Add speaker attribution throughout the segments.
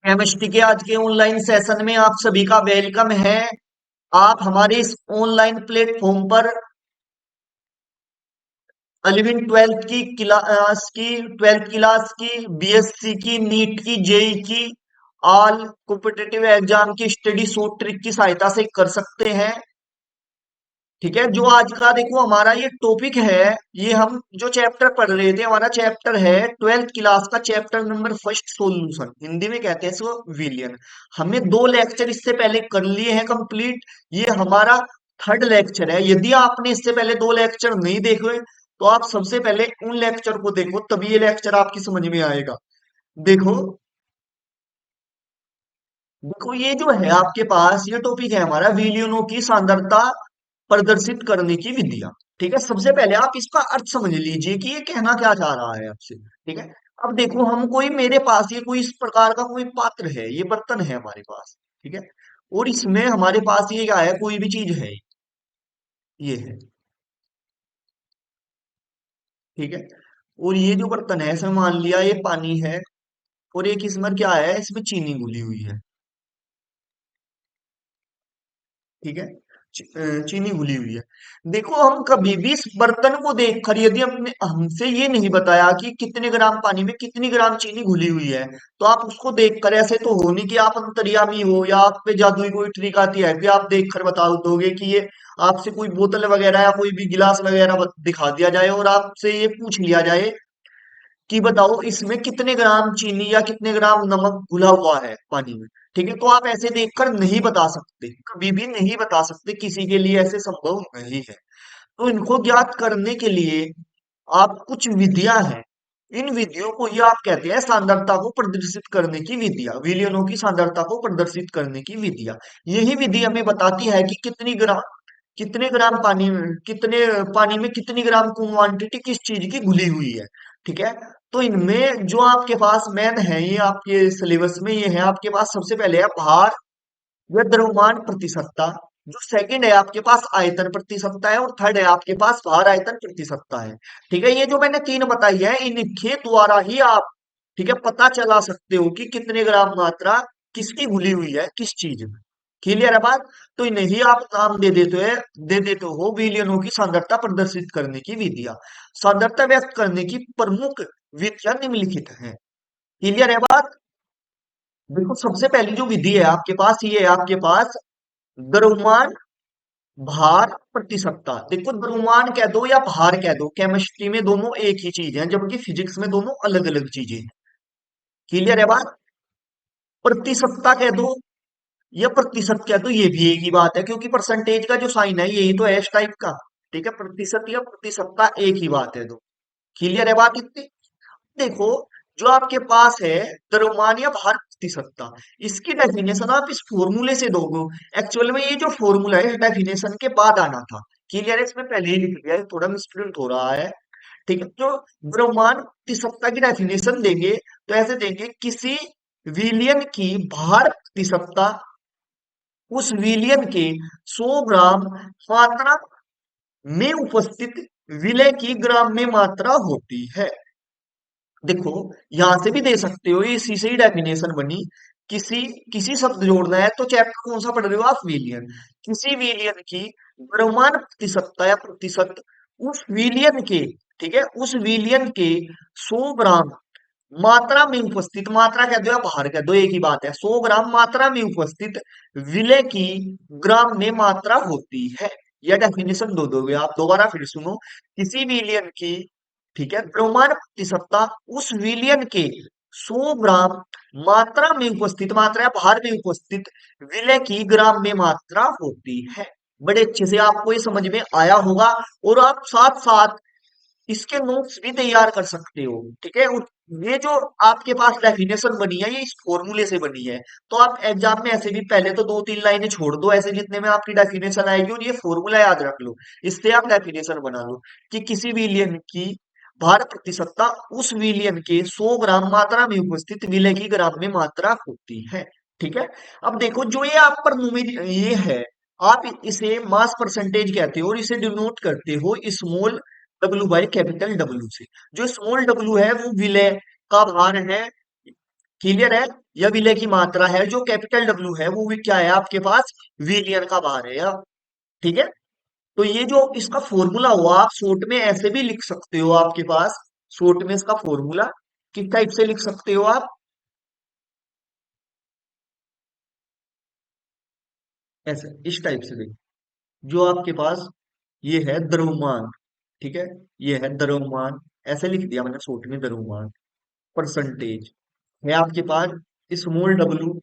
Speaker 1: Chemistry के आज के ऑनलाइन सेशन में आप सभी का वेलकम है। आप हमारे इस ऑनलाइन प्लेटफॉर्म पर 11 ट्वेल्थ क्लास की बीएससी की नीट की जेई की ऑल कॉम्पिटिटिव एग्जाम की स्टडी शॉर्ट ट्रिक की सहायता से कर सकते हैं। ठीक है, जो आज का देखो हमारा ये टॉपिक है। ये हम जो चैप्टर पढ़ रहे थे, हमारा चैप्टर है 12th क्लास का chapter number first, solution, Hindi में कहते हैं इसको विलियन। हमने दो लेक्चर इससे पहले कर लिए हैं कंप्लीट। ये हमारा थर्ड लेक्चर है। यदि आपने इससे पहले दो लेक्चर नहीं देखे तो आप सबसे पहले उन लेक्चर को देखो, तभी ये लेक्चर आपकी समझ में आएगा। देखो, देखो ये जो है आपके पास ये टॉपिक है हमारा विलियनों की सांद्रता प्रदर्शित करने की विधियां। ठीक है, सबसे पहले आप इसका अर्थ समझ लीजिए कि ये कहना क्या चाह रहा है आपसे। ठीक है, अब देखो हम कोई मेरे पास ये कोई इस प्रकार का कोई पात्र है, ये बर्तन है हमारे पास। ठीक है, और इसमें हमारे पास ये क्या है, कोई भी चीज है, ये है। ठीक है, और ये जो बर्तन है इसमें मान लिया ये पानी है, और एक इसमें क्या है, इसमें चीनी घुली हुई है। ठीक है, चीनी घुली हुई है। देखो हम कभी भी इस बर्तन को देखकर यदि हमने हमसे ये नहीं बताया कि कितने ग्राम पानी में कितनी ग्राम चीनी घुली हुई है, तो आप उसको देखकर ऐसे तो हो नहीं कि आप अंतर्यामी हो या आप पे जादुई कोई ट्रिक आती है कि आप देखकर बता दोगे कि ये आपसे कोई बोतल वगैरह या कोई भी गिलास वगैरह दिखा दिया जाए और आपसे ये पूछ लिया जाए कि बताओ इसमें कितने ग्राम चीनी या कितने ग्राम नमक घुला हुआ है पानी में। ठीक है, तो आप ऐसे देखकर नहीं बता सकते, कभी भी नहीं बता सकते, किसी के लिए ऐसे संभव नहीं है। तो इनको ज्ञात करने के लिए आप कुछ विधियां हैं। इन विधियों को ही आप कहते हैं सांद्रता को प्रदर्शित करने की विधियां, विलयनों की सांद्रता को प्रदर्शित करने की विधियां। यही विधि हमें बताती है कि कितने ग्राम पानी में कितनी ग्राम क्वांटिटी किस चीज की घुली हुई है। ठीक है, तो इनमें जो आपके पास मैन है, ये आपके सिलेबस में ये है आपके पास, सबसे पहले है भार या द्रव्यमान प्रतिशतता। जो सेकंड है आपके पास आयतन प्रतिशतता है, और थर्ड है आपके पास भार आयतन प्रतिशतता है। ठीक है, ये जो मैंने तीन बताई है इनके द्वारा ही आप, ठीक है, पता चला सकते हो कि कितने ग्राम मात्रा किसकी घुली हुई है किस चीज में। क्लियर है बात? तो इन्हें ही आप नाम दे देते हो विलियनों की सांद्रता प्रदर्शित करने की विधियां। सांद्रता व्यक्त करने की प्रमुख विधियां निम्नलिखित हैं। क्लियर है बात? देखो सबसे पहली जो विधि है आपके पास, ये है आपके पास द्रव्यमान भार प्रतिशतता। देखो द्रव्यमान कह दो या भार कह दो, केमिस्ट्री में दोनों एक ही चीज है, जबकि फिजिक्स में दोनों अलग अलग चीजें हैं। क्लियर है बात? प्रतिशतता कह दो या प्रतिशत कह दो, ये भी एक ही बात है, क्योंकि परसेंटेज का जो साइन है यही तो है इस टाइप का। ठीक है, प्रतिशत या प्रतिशतता एक ही बात है। दो क्लियर है बात इतनी? देखो, जो आपके पास है द्रव्यमान या भार प्रतिशतता, इसकी डेफिनेशन आप इस फॉर्मूले से दोगे। एक्चुअल में ये जो फॉर्मूला है डेफिनेशन के बाद आना था। क्लियर है? इसमें पहले ही लिख लिया है, थोड़ा मिसप्रिंट हो रहा है। ठीक है, जो द्रव्यमान प्रतिशतता की डेफिनेशन देंगे तो ऐसे देंगे, किसी विलियन की भार प्रतिशतता उस विलियन के 100 ग्राम मात्रा में उपस्थित विलय की ग्राम में मात्रा होती है। देखो, यहां से भी दे सकते हो, ये इसी से ही डेफिनेशन बनी। किसी किसी शब्द जोड़ना है तो चैप्टर कौन सा पढ़ रहे हो आप? विलियन। किसी विलियन की द्रव्यमान प्रतिशतता या प्रतिशत उस विलियन के, ठीक है, उस विलियन के 100 ग्राम मात्रा में उपस्थित, मात्रा कह दो या भार कह दो एक ही बात है, 100 ग्राम मात्रा में उपस्थित विलय की ग्राम में मात्रा होती है। यह डेफिनेशन दो दोगे आप, दोबारा फिर सुनो। किसी विलियन की, ठीक है, द्रव्यमान प्रतिशतता उस विलियन के 100 ग्राम मात्रा में उपस्थित, मात्रा या भार में उपस्थित विलय की ग्राम में मात्रा होती है। बड़े अच्छे से आपको ये समझ में आया होगा, और आप साथ साथ इसके नोट्स भी तैयार कर सकते हो। ठीक है, और ये जो आपके पास डेफिनेशन बनी है ये इस फॉर्मूले से बनी है। तो आप एग्जाम में ऐसे भी पहले तो दो तीन लाइनें छोड़ दो ऐसे, जितने में आपकी डेफिनेशन आएगी, और ये फॉर्मूला याद रख लो, इससे आप डेफिनेशन बना लो कि किसी विलियन की भार प्रतिशतता उस विलियन के 100 ग्राम मात्रा में उपस्थित विलय की ग्राम में मात्रा होती है। ठीक है, अब देखो जो ये आप पर ये है, आप इसे मास परसेंटेज कहते हो और इसे डिनोट करते हो small W by capital W से। जो स्मॉल डब्ल्यू है वो विलय का भार है, क्लियर है? यह विलय की मात्रा है, जो कैपिटल डब्ल्यू है वो भी क्या है आपके पास, विलियन का बार है या, ठीक है। तो ये जो इसका फॉर्मूला हुआ, आप शॉर्ट में ऐसे भी लिख सकते हो आपके पास, शॉर्ट में इसका फॉर्मूला किस टाइप से लिख सकते हो आप, ऐसे इस टाइप से देखो, जो आपके पास ये है द्रव्यमान, ठीक है, ये है द्रव्यमान, ऐसे लिख दिया मैंने शॉर्ट में द्रव्यमान, परसेंटेज है आपके पास स्मॉल डब्ल्यू।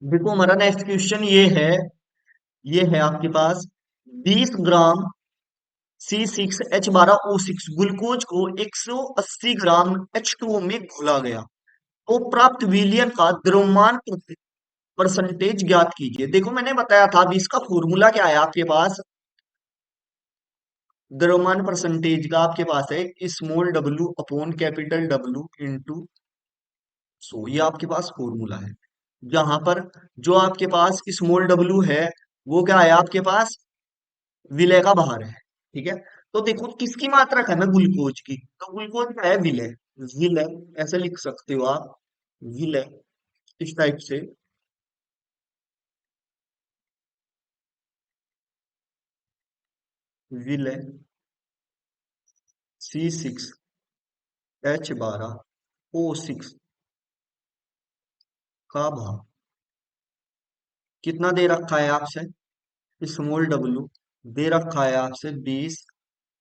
Speaker 1: देखो हमारा नेक्स्ट क्वेश्चन ये है आपके पास 20 ग्राम C6H12O6 ग्लूकोज को 180 ग्राम H2O में घोला गया, तो प्राप्त विलयन का द्रव्यमान परसेंटेज ज्ञात कीजिए। देखो मैंने बताया था, अभी इसका फॉर्मूला क्या है आपके पास, द्रव्यमान परसेंटेज का आपके पास है small W upon capital W into, so ये आपके पास फॉर्मूला है, जहां पर जो आपके पास स्मॉल डब्ल्यू है वो क्या है आपके पास, विलय का बाहर है, ठीक है। तो देखो किसकी मात्रा है ना, ग्लूकोज की, तो ग्लूकोज क्या है, विलय, विलय ऐसे लिख सकते हो आप, विलय इस टाइप से, विलय C6H12O6 का भाग कितना दे रखा है आपसे, स्मॉल डब्ल्यू दे रखा है आपसे 20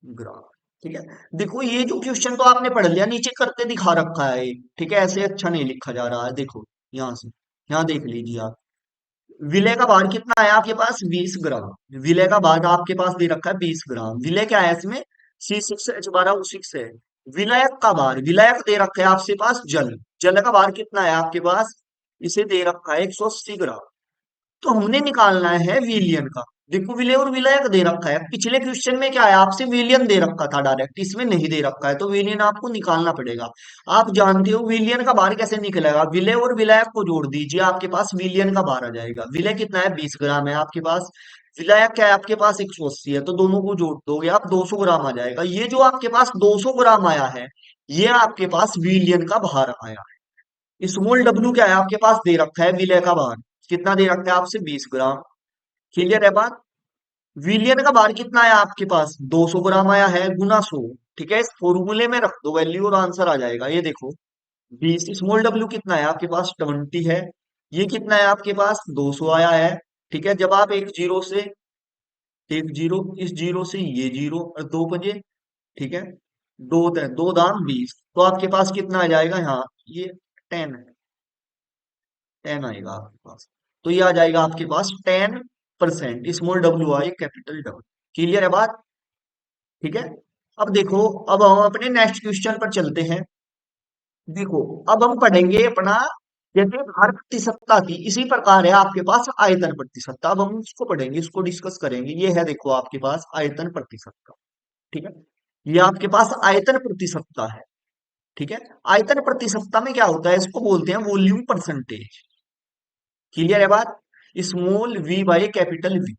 Speaker 1: ग्राम, ठीक है। देखो ये जो क्वेश्चन तो आपने पढ़ लिया, नीचे करके दिखा रखा है, ठीक है, ऐसे अच्छा नहीं लिखा जा रहा है, देखो यहाँ से, यहाँ देख लीजिए आप, विलय का भार कितना है आपके पास, 20 ग्राम, विलय का भार आपके पास दे रखा है 20 ग्राम, विलय क्या है इसमें, C6H12O6 है। विलायक का भार, विलायक दे रखा है आपके पास जल, जल का भार कितना है आपके पास, इसे दे रखा है 180 ग्राम, तो हमने निकालना है विलियन का। देखो विलय और विलायक दे रखा है, पिछले क्वेश्चन में क्या है आपसे विलियन दे रखा था डायरेक्ट, इसमें नहीं दे रखा है, तो विलियन आपको निकालना पड़ेगा। आप जानते हो विलियन का भार कैसे निकलेगा, विलय और विलायक को जोड़ दीजिए, आपके पास विलियन का भार आ जाएगा। विलय कितना है, 20 ग्राम है आपके पास, विलायक क्या है आपके पास 180 है, तो दोनों को जोड़ दोगे आप 200 ग्राम आ जाएगा। ये जो आपके पास 200 ग्राम आया है, ये आपके पास विलियन का भार आया है। स्मॉल डब्ल्यू क्या है आपके पास दे रखा है, विलय का भार कितना दे रखा है आपसे 20 ग्राम, क्लियर है बात। विलियन का भार कितना है आपके पास, 200 ग्राम आया है, गुना 100, ठीक है, इस फॉर्मूले में रख दो वैल्यू और आंसर आ जाएगा। ये देखो 20, स्मॉल डब्ल्यू कितना है आपके पास 20 है, ये कितना है आपके पास 200 आया है, ठीक है। जब आप एक जीरो से, एक जीरो, इस जीरो से ये जीरो और दो बजे, ठीक है, दो दाम 20, तो आपके पास कितना आ जाएगा यहाँ, ये 10 है, 10 आएगा आपके पास, तो ये आ जाएगा आपके पास 10%, small W I capital W, clear है बात, ठीक है। अब देखो, अब हम अपने नेक्स्ट क्वेश्चन पर चलते हैं। देखो अब हम पढ़ेंगे अपना, जैसे भार प्रतिशतता थी, इसी प्रकार है आपके पास आयतन प्रतिशतता, अब हम इसको पढ़ेंगे, इसको डिस्कस करेंगे। ये है देखो आपके पास आयतन प्रतिशतता, ठीक है, ये आपके पास आयतन प्रतिशतता है, ठीक है। आयतन प्रतिशतता में क्या होता है, इसको बोलते हैं वॉल्यूम परसेंटेज, क्लियर है बात, small V by capital V,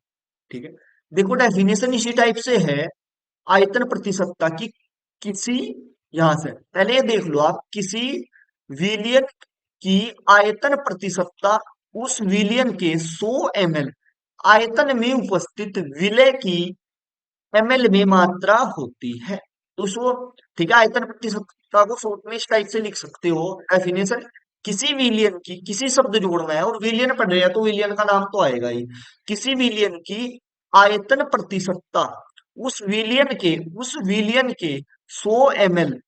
Speaker 1: ठीक है। देखो डेफिनेशन इसी टाइप से है, आयतन प्रतिशतता की, किसी, यहां से पहले ये देख लो आप, किसी विलियन की आयतन प्रतिशतता उस विलियन के 100 ml आयतन में उपस्थित विलय की ml में मात्रा होती है। तो सो, ठीक है, आयतन प्रतिशतता को शॉर्ट में इस टाइप से लिख सकते हो, डेफिनेशन, किसी विलियन की, किसी शब्द जोड़ना है और विलियन पढ़ रहे हैं तो विलियन का नाम तो आएगा ही, किसी विलियन की आयतन प्रतिशतता उस विलियन के 100 ml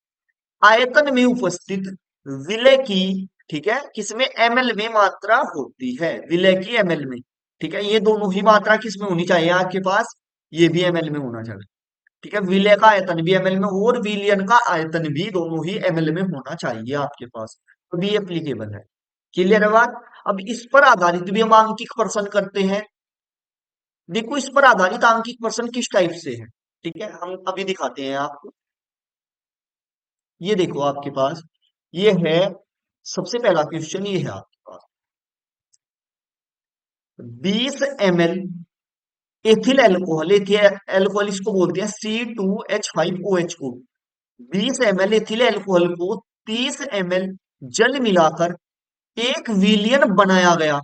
Speaker 1: आयतन में उपस्थित विलय की, ठीक है, किसमें ml में मात्रा होती है, विलय की ml में, ठीक है, ये दोनों ही मात्रा किसमें होनी चाहिए आपके पास, ये भी ml में होना चाहिए, ठीक है, विलय का आयतन भी ml में हो और विलयन का आयतन भी दोनों ही ml में होना चाहिए आपके पास, तो भी एप्लीकेबल है, क्लियर है बात। अब इस पर आधारित भी हम आंकिक प्रश्न करते हैं। देखो इस पर आधारित आंकिक प्रश्न किस टाइप से है, ठीक है, हम अभी दिखाते हैं आपको। ये देखो आपके पास, ये है सबसे पहला क्वेश्चन, ये है आपके पास 20 ml ethyl alcohol, ethyl alcohol इसको बोलते हैं C2H5OH को, 20 ml एथिल एल्कोहल को 30 ml जल मिलाकर 1 विलियन बनाया गया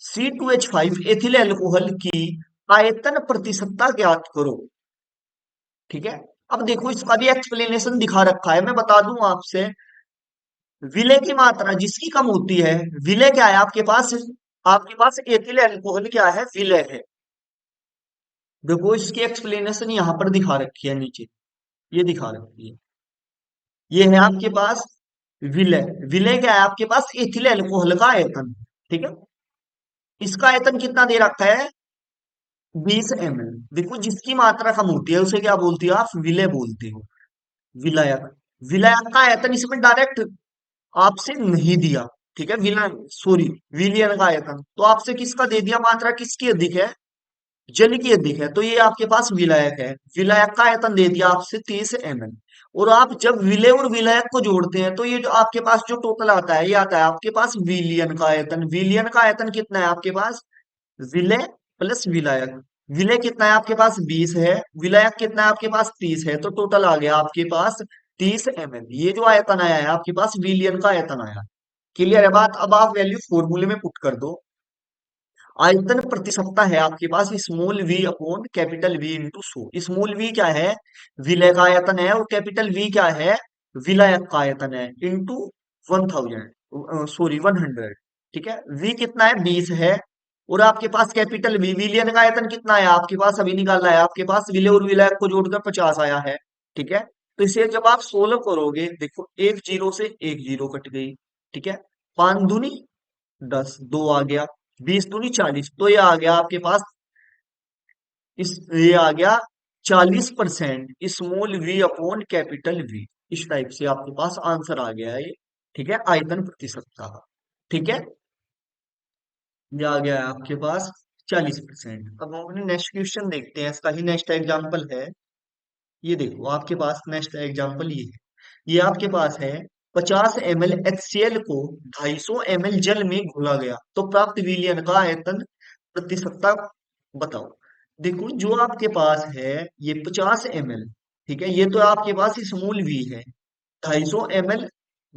Speaker 1: C2H5 एथिल अल्कोहल की आयतन प्रतिशतता ज्ञात करो। ठीक है। अब देखो इसका भी एक्सप्लेनेशन दिखा रखा है, मैं बता दूं आपसे। विलय की मात्रा जिसकी कम होती है, विलय क्या है आपके पास एथिल अल्कोहल क्या है, विलय है। देखो इसकी एक्सप्लेनेशन यहाँ पर दिखा रखी है नीचे, ये दिखा रखी है। ये है आपके पास विलय। विलय क्या है आपके पास, एथिल अल्कोहल का आयतन। ठीक है। इसका आयतन कितना दे रखा है, 20 ml। देखो जिसकी मात्रा कम होती है उसे क्या बोलते हो आप, विलय बोलते हो। विलायक। विलायक का आयतन इसमें डायरेक्ट आपसे नहीं दिया। ठीक है। सॉरी, विलियन का आयतन तो आपसे किसका दे दिया, मात्रा किसकी अधिक है, जल की अधिक है, तो ये आपके पास विलायक है। विलायक का आयतन दे दिया आपसे 30 ml। और आप जब विलय और विलायक को जोड़ते हैं तो ये जो आपके पास जो टोटल आता है, ये आता है आपके पास विलियन का आयतन। विलियन का आयतन कितना है आपके पास, विलय प्लस विलायक। विलय कितना है आपके पास, 20 है। विलायक कितना है आपके पास, 30 है। तो टोटल आ गया आपके पास 30 ml। ये जो आयतन आया है आपके पास विलियन का आयतन आया। क्लियर है बात। अब आप वैल्यू फॉर्मूले में पुट कर दो। आयतन प्रतिशतता है आपके पास small V upon capital V into 100। Small V क्या है, विलय का आयतन है, और कैपिटल वी क्या है, विलायक का आयतन है, इंटू 1000, सॉरी 100। ठीक है। वी कितना है, 20 है। और आपके पास कैपिटल वी, विलियन का आयतन कितना है आपके पास, अभी निकालना है आपके पास, विलय और विलायक को जोड़कर 50 आया है। ठीक है। तो इसे जब आप सोल्व करोगे, देखो एक जीरो से एक जीरो कट गई। ठीक है। 5 दूनी 10, 2 आ गया। 20 दूनी 40, तो ये आ गया आपके पास, ये आ गया 40% small V upon capital V. इस टाइप से आपके पास आंसर आ गया है ये। ठीक है, आयतन प्रतिशतता का। ठीक है। ये आ गया है आपके पास 40%। अब हम अपने नेक्स्ट क्वेश्चन देखते हैं, इसका ही नेक्स्ट एग्जाम्पल है। ये देखो आपके पास नेक्स्ट एग्जाम्पल ये है। ये आपके पास है 50 ml HCl को 250 ml जल में घोला गया तो प्राप्त विलयन का आयतन प्रतिशतता बताओ। देखो जो आपके पास है ये 50 ml, ठीक है, ये तो आपके पास स्मॉल वी है। 250 ml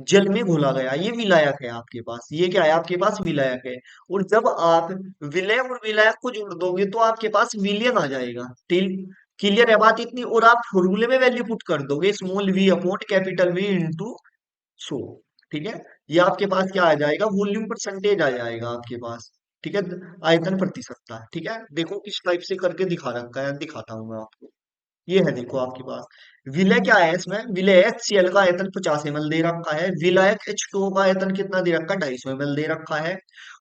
Speaker 1: जल में घोला गया, ये विलायक है आपके पास, ये क्या है आपके पास, विलायक है। और जब आप विलय और विलायक को जोड़ दोगे तो आपके पास विलियन आ जाएगा। टिल क्लियर है बात इतनी। और आप फॉर्मूले में वैल्यू पुट कर दोगे, small V upon capital V into 100। ठीक है। ये आपके पास क्या आ जाएगा, वॉल्यूम परसेंटेज आ जाएगा आपके पास। ठीक है। आयतन प्रतिशतता। ठीक है। देखो किस टाइप से करके दिखा रखा है, दिखाता हूँ मैं आपको। ये है देखो आपके पास विलय क्या है, इसमें विलय HCl का आयतन 50 ml दे रखा है। विलायक H2O का आयतन कितना दे रखा है, 250 ml दे रखा है।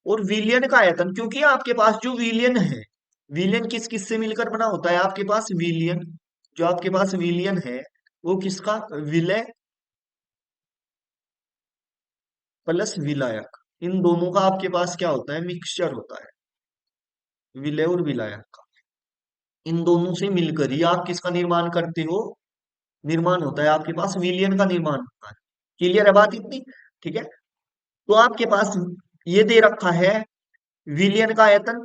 Speaker 1: और विलियन का आयतन, क्योंकि आपके पास जो विलियन है, विलियन किस किस से मिलकर बना होता है आपके पास, विलियन जो आपके पास विलियन है वो किसका, विलय प्लस विलायक, इन दोनों का आपके पास क्या होता है, मिक्सचर होता है, विलय और विलायक का। इन दोनों से मिलकर ही आप किसका निर्माण करते हो, निर्माण होता है आपके पास, विलियन का निर्माण होता है। क्लियर है बात इतनी। ठीक है। तो आपके पास ये दे रखा है विलियन का आयतन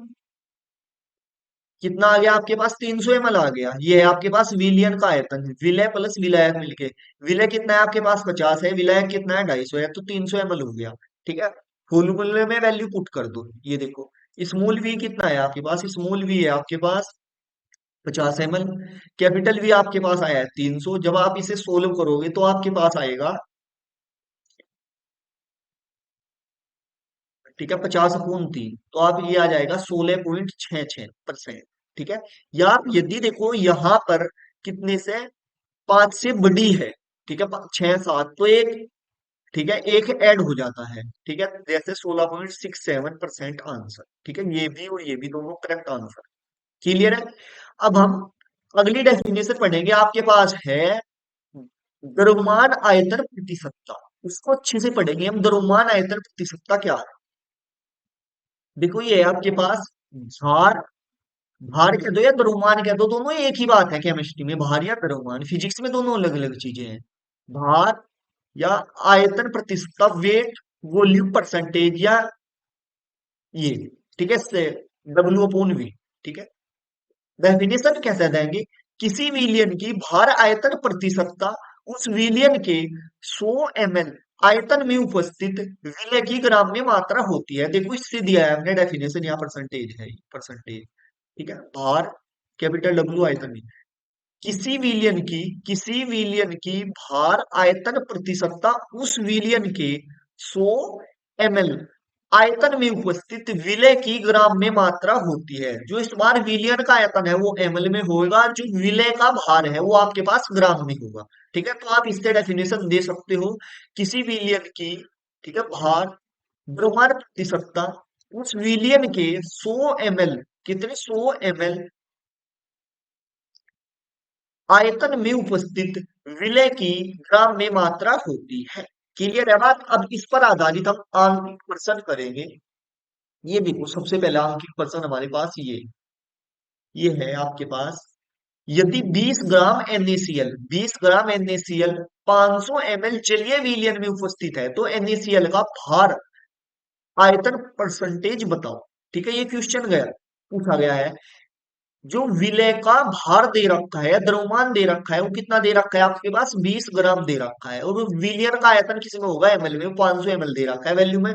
Speaker 1: कितना आ गया आपके पास, 300 ml आ गया। ये है आपके पास विलियन का आयतन, विलय प्लस विलायक मिलके। विलय कितना है आपके पास, 50 है। विलायक कितना है, 250 है। तो 300 ml हो गया। ठीक है। फॉर्मूले में वैल्यू पुट कर दो। ये देखो स्मॉल वी कितना है आपके पास, स्मॉल वी है आपके पास 50 ml। कैपिटल वी आपके पास आया है 300। जब आप इसे सोल्व करोगे तो आपके पास आएगा, ठीक है, 50/3, तो आप ये आ जाएगा 16.66%। ठीक है। या आप यदि देखो यहाँ पर कितने से, 5 से बड़ी है। ठीक है, 6 7 तो एक, ठीक है, एक ऐड हो जाता है। ठीक है, जैसे 16.67% आंसर। ठीक है, ये भी और ये भी दोनों करेक्ट आंसर। क्लियर है। अब हम अगली डेफिनेशन पढ़ेंगे, आपके पास है द्रव्यमान आयतन प्रतिशतता। उसको अच्छे से पढ़ेंगे हम, द्रव्यमान आयतन प्रतिशतता क्या है। देखो ये है आपके पास भार, भार कह दो या द्रव्यमान कह दो, दोनों एक ही बात है केमिस्ट्री में, भार या द्रव्यमान। फिजिक्स में दोनों अलग अलग चीजें हैं। भार या आयतन प्रतिशतता, वेट, वॉल्यूम परसेंटेज, या ये, ठीक है, से डब्ल्यू अपॉन वी। ठीक है। डेफिनेशन कैसे देंगे, किसी विलियन की भार आयतन प्रतिशतता उस विलियन के 100 ml आयतन में उपस्थित विलय की ग्राम में मात्रा होती है। देखो इससे दिया है हमने डेफिनेशन, यहाँ परसेंटेज है, परसेंटेज। ठीक है, भार कैपिटल डब्ल्यू आयतन में, किसी विलियन की भार आयतन प्रतिशतता उस विलियन के 100 ml आयतन में उपस्थित विलय की ग्राम में मात्रा होती है। जो इस बार विलियन का आयतन है वो ml में होगा, जो विलय का भार है वो आपके पास ग्राम में होगा। ठीक है, तो आप इससे डेफिनेशन दे सकते हो, किसी विलियन की, ठीक है, भार द्रव्यमान प्रतिशतता उस विलियन के 100 ml, कितने 100 ml आयतन में उपस्थित विलय की ग्राम में मात्रा होती है। क्लियर है बात? अब इस पर आधारित हम आंकिक प्रश्न करेंगे। ये देखो सबसे पहला आंकिक प्रश्न हमारे पास ये है आपके पास, यदि 20 ग्राम NaCl 20 ग्राम NaCl 500 ml जलीय विलयन में उपस्थित है, तो NaCl का भार आयतन परसेंटेज बताओ। ठीक है, ये क्वेश्चन गया, पूछा गया है। जो विलय का भार दे रखा है, द्रव्यमान दे रखा है, वो कितना दे रखा है आपके पास, 20 ग्राम दे रखा है, और वो विलियन का आयतन किसी में होगा ml में, 500 ml दे रखा है। वैल्यू में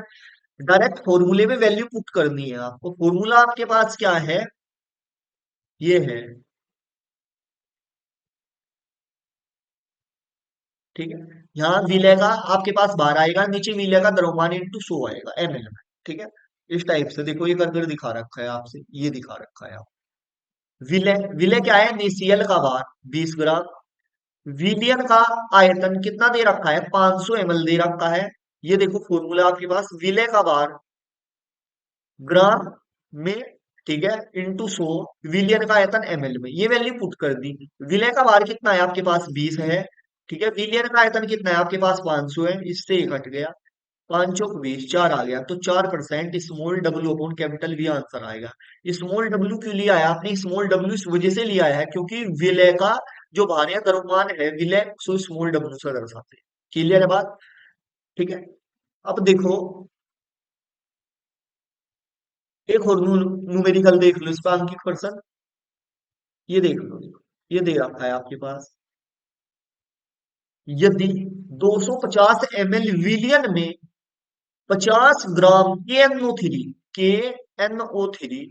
Speaker 1: डायरेक्ट फॉर्मूले में वैल्यू पुट करनी है आपको। फॉर्मूला आपके पास क्या है, ये है। ठीक है, यहाँ विलय का आपके पास भार आएगा, नीचे विलय का द्रव्यमान इंटू 100 आएगा ml में। ठीक है, इस टाइप से देखो, ये कर कर दिखा रखा है आपसे, ये दिखा रखा है आप। विलय विलय क्या है, NaCl का भार 20 ग्राम, विलियन का आयतन कितना दे रखा है, 500 ml दे रखा है। ये देखो फॉर्मूला आपके पास, विलय का भार ग्राम में, ठीक है, इंटू 100, विलियन का आयतन ml में, ये वैल्यू पुट कर दी। विलय का भार कितना है आपके पास, 20 है। ठीक है, विलियन का आयतन कितना है आपके पास, 500 है, इससे ये कट गया, 5 चौक 20, 4 आ गया, तो 4% small W upon capital we answer आएगा। स्मॉल डब्ल्यू क्यों लिया है आपने, स्मॉल डब्ल्यू इस वजह से लिया है क्योंकि विलय का जो भार या द्रव्यमान है विलय, सो स्मॉल डब्ल्यू से दर्शाते हैं। क्लियर है बात? ठीक है, अब देखो एक और न्यूमेरिकल देख लो, इसका अंकित पर्सन, ये देख लो, ये दे रखा है आपके पास, यदि 250 ml विलियन में 50 ग्राम के NO3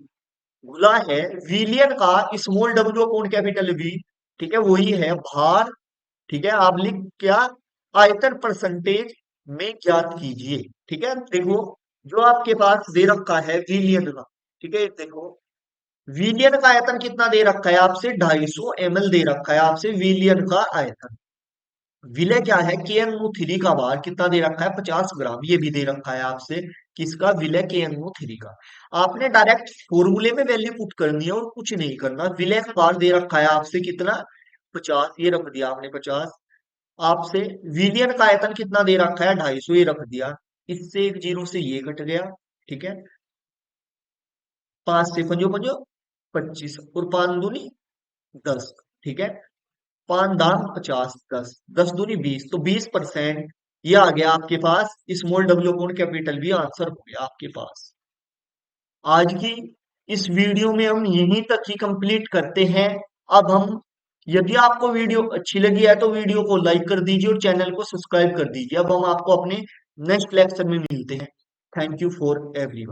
Speaker 1: घुला है, विलियन का small W upon capital V, ठीक है, वही है भार। ठीक है, आप लिख क्या, आयतन परसेंटेज में ज्ञात कीजिए। ठीक है, देखो जो आपके पास दे रखा है विलियन का, ठीक है, देखो विलियन का आयतन कितना दे रखा है आपसे, 250 ml दे रखा है आपसे विलियन का आयतन। विलय क्या है, KNO3 का भार कितना दे रखा है, 50 ग्राम, ये भी दे रखा है आपसे, किसका, विलय KNO3 का। आपने डायरेक्ट फॉर्मूले में वैल्यू पुट करनी है और कुछ नहीं करना। विलय का भार दे रखा है आपसे कितना, 50, ये रख दिया आपने 50। आपसे विलियन का आयतन कितना दे रखा है, 250, ये रख दिया। इससे एक जीरो से ये कट गया। ठीक है, 5 से पंजो पंजो 25, और 5 दूनी 10। ठीक है, 5 दाम 50, 10, 10 दूनी 20, तो 20% ये आ गया आपके पास, स्मॉल डब्ल्यू अपॉन कैपिटल भी आंसर हो गया आपके पास। आज की इस वीडियो में हम यहीं तक ही कंप्लीट करते हैं। अब हम, यदि आपको वीडियो अच्छी लगी है तो वीडियो को लाइक कर दीजिए और चैनल को सब्सक्राइब कर दीजिए। अब हम आपको अपने नेक्स्ट लेक्चर में मिलते हैं। Thank you for everyone.